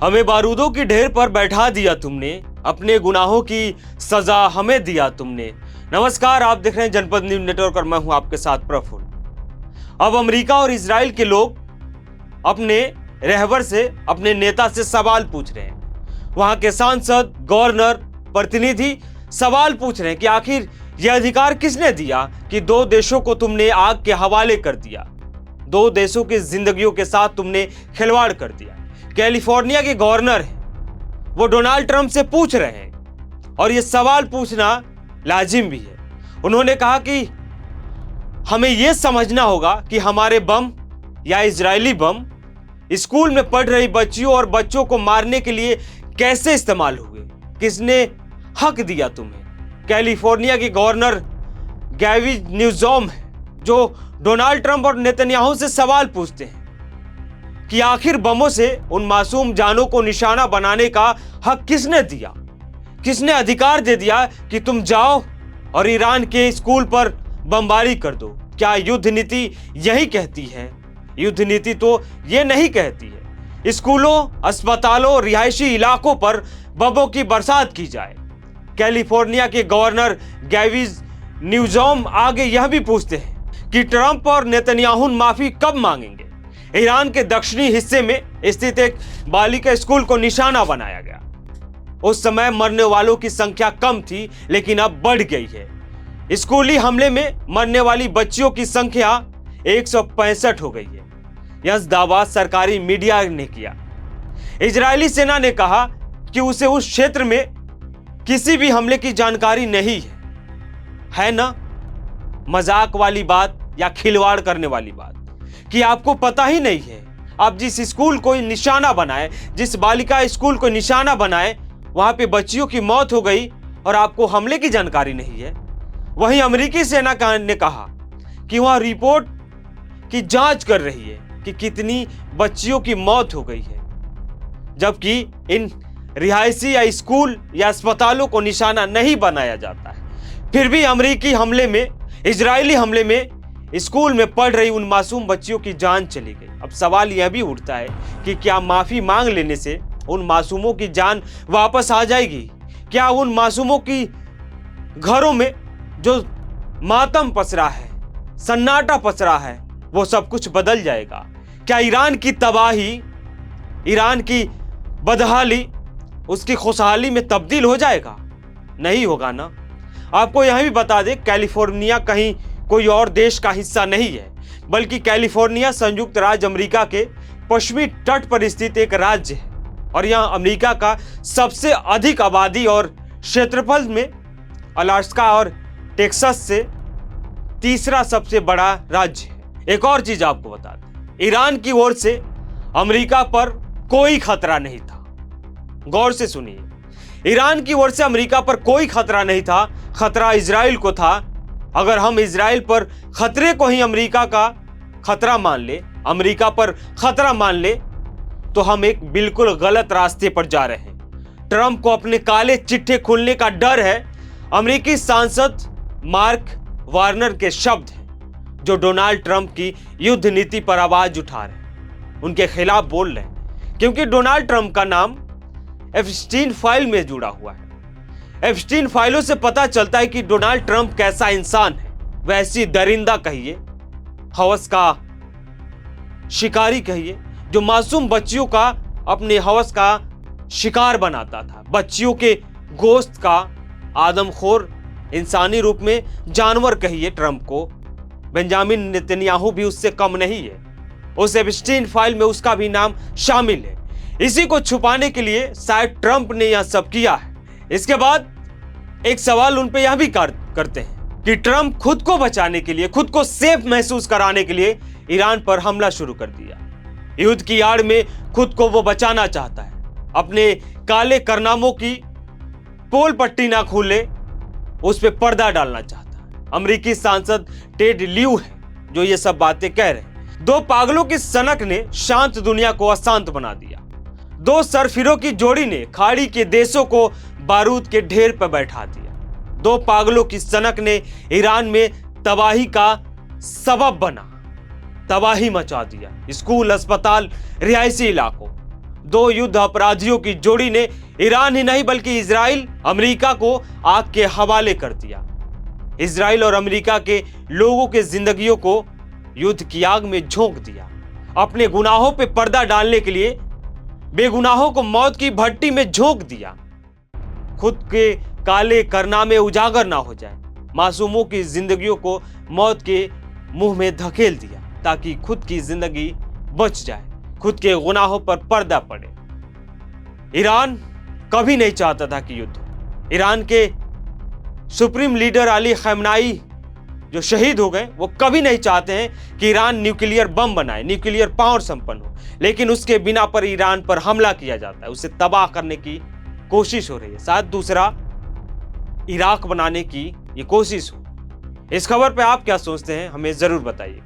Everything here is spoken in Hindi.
हमें बारूदों की ढेर पर बैठा दिया तुमने, अपने गुनाहों की सजा हमें दिया तुमने। नमस्कार, आप देख रहे हैं जनपद न्यूज नेटवर्क और मैं हूं आपके साथ प्रफुल्ल। अब अमेरिका और इजराइल के लोग अपने रहबर से, अपने नेता से सवाल पूछ रहे हैं। वहां के सांसद, गवर्नर, प्रतिनिधि सवाल पूछ रहे हैं कि आखिर यह अधिकार किसने दिया कि दो देशों को तुमने आग के हवाले कर दिया, दो देशों की जिंदगियों के साथ तुमने खिलवाड़ कर दिया। कैलिफोर्निया के गवर्नर हैं, वो डोनाल्ड ट्रंप से पूछ रहे हैं और ये सवाल पूछना लाजिम भी है। उन्होंने कहा कि हमें यह समझना होगा कि हमारे बम या इजरायली बम स्कूल में पढ़ रही बच्चियों और बच्चों को मारने के लिए कैसे इस्तेमाल हुए, किसने हक दिया तुम्हें। कैलिफोर्निया के गवर्नर गैविन न्यूसॉम है जो डोनाल्ड ट्रंप और नेतन्याहू से सवाल पूछते हैं कि आखिर बमों से उन मासूम जानों को निशाना बनाने का हक किसने दिया, किसने अधिकार दे दिया कि तुम जाओ और ईरान के स्कूल पर बमबारी कर दो। क्या युद्ध नीति यही कहती है? युद्ध नीति तो यह नहीं कहती है स्कूलों, अस्पतालों, रिहायशी इलाकों पर बमों की बरसात की जाए। कैलिफोर्निया के गवर्नर गैविन न्यूसॉम आगे यह भी पूछते हैं कि ट्रंप और नेतन्याहू माफी कब मांगेंगे। ईरान के दक्षिणी हिस्से में स्थित एक बालिका स्कूल को निशाना बनाया गया। उस समय मरने वालों की संख्या कम थी, लेकिन अब बढ़ गई है। स्कूली हमले में मरने वाली बच्चियों की संख्या 165 हो गई है। यह दावा सरकारी मीडिया ने किया। इजरायली सेना ने कहा कि उसे उस क्षेत्र में किसी भी हमले की जानकारी नहीं है ना मजाक वाली बात या खिलवाड़ करने वाली बात कि आपको पता ही नहीं है। आप जिस स्कूल को निशाना बनाए, जिस बालिका स्कूल को निशाना बनाए, वहां पे बच्चियों की मौत हो गई और आपको हमले की जानकारी नहीं है। वहीं अमेरिकी सेना ने कहा कि वहां रिपोर्ट की जांच कर रही है कि कितनी बच्चियों की मौत हो गई है, जबकि इन रिहायशी या स्कूल या अस्पतालों को निशाना नहीं बनाया जाता है। फिर भी अमेरिकी हमले में, इजरायली हमले में स्कूल में पढ़ रही उन मासूम बच्चियों की जान चली गई। अब सवाल यह भी उठता है कि क्या माफी मांग लेने से उन मासूमों की जान वापस आ जाएगी? क्या उन मासूमों की घरों में जो मातम पसरा है, सन्नाटा पसरा है, वो सब कुछ बदल जाएगा? क्या ईरान की तबाही, ईरान की बदहाली उसकी खुशहाली में तब्दील हो जाएगा? नहीं होगा ना। आपको यह भी बता दें, कैलिफोर्निया कहीं कोई और देश का हिस्सा नहीं है, बल्कि कैलिफोर्निया संयुक्त राज्य अमेरिका के पश्चिमी तट पर स्थित एक राज्य है और यह अमेरिका का सबसे अधिक आबादी और क्षेत्रफल में अलास्का और टेक्सास से तीसरा सबसे बड़ा राज्य है। एक और चीज आपको बता दें, ईरान की ओर से अमेरिका पर कोई खतरा नहीं था। गौर से सुनिए, ईरान की ओर से अमेरिका पर कोई खतरा नहीं था, खतरा इजराइल को था। अगर हम इजराइल पर खतरे को ही अमेरिका का खतरा मान ले, अमेरिका पर खतरा मान ले, तो हम एक बिल्कुल गलत रास्ते पर जा रहे हैं। ट्रंप को अपने काले चिट्ठे खुलने का डर है। अमेरिकी सांसद मार्क वार्नर के शब्द हैं जो डोनाल्ड ट्रंप की युद्ध नीति पर आवाज उठा रहे हैं, उनके खिलाफ बोल रहे हैं, क्योंकि डोनाल्ड ट्रंप का नाम एप्स्टीन फाइल में जुड़ा हुआ है। एप्स्टीन फाइलों से पता चलता है कि डोनाल्ड ट्रंप कैसा इंसान है। वैसी दरिंदा कहिए, हवस का शिकारी कहिए, जो मासूम बच्चियों का अपने हवस का शिकार बनाता था, बच्चियों के गोश्त का आदमखोर इंसानी रूप में जानवर कहिए ट्रंप को। बेंजामिन नेतन्याहू भी उससे कम नहीं है। उस एप्स्टीन फाइल में उसका भी नाम शामिल है। इसी को छुपाने के लिए शायद ट्रंप ने यह सब किया है। इसके बाद एक सवाल उन पे यह भी करते हैं कि ट्रंप खुद को बचाने के लिए, खुद को सेफ महसूस कराने के लिए ईरान पर हमला शुरू कर दिया। युद्ध की आड़ में खुद को वो बचाना चाहता है, अपने काले कारनामों की पोल पट्टी ना खोले, उस पे पर्दा डालना चाहता है। अमेरिकी सांसद टेड लियू है जो ये सब बातें कह रहे हैं। दो पागलों की सनक ने शांत दुनिया को अशांत बना दिया। दो सरफिरों की जोड़ी ने खाड़ी के देशों को बारूद के ढेर पर बैठा दिया। दो पागलों की सनक ने ईरान में तबाही का सबब बना, तबाही मचा दिया। स्कूल, अस्पताल, रिहायशी इलाकों, दो युद्ध अपराधियों की जोड़ी ने ईरान ही नहीं बल्कि इजराइल, अमेरिका को आग के हवाले कर दिया। इजराइल और अमेरिका के लोगों के जिंदगियों को युद्ध की आग में झोंक दिया। अपने गुनाहों पे पर्दा डालने के लिए बेगुनाहों को मौत की भट्टी में झोंक दिया। खुद के काले कारनामे उजागर ना हो जाए, मासूमों की जिंदगियों को मौत के मुंह में धकेल दिया ताकि खुद की जिंदगी बच जाए, खुद के गुनाहों पर पर्दा पड़े। ईरान कभी नहीं चाहता था कि युद्ध हो। ईरान के सुप्रीम लीडर अली खamenei जो शहीद हो गए, वो कभी नहीं चाहते हैं कि ईरान न्यूक्लियर बम बनाए, न्यूक्लियर पावर संपन्न हो, लेकिन उसके बिना पर ईरान पर हमला किया जाता है, उसे तबाह करने की कोशिश हो रही है। शायद दूसरा इराक बनाने की ये कोशिश हो। इस खबर पे आप क्या सोचते हैं, हमें जरूर बताइए।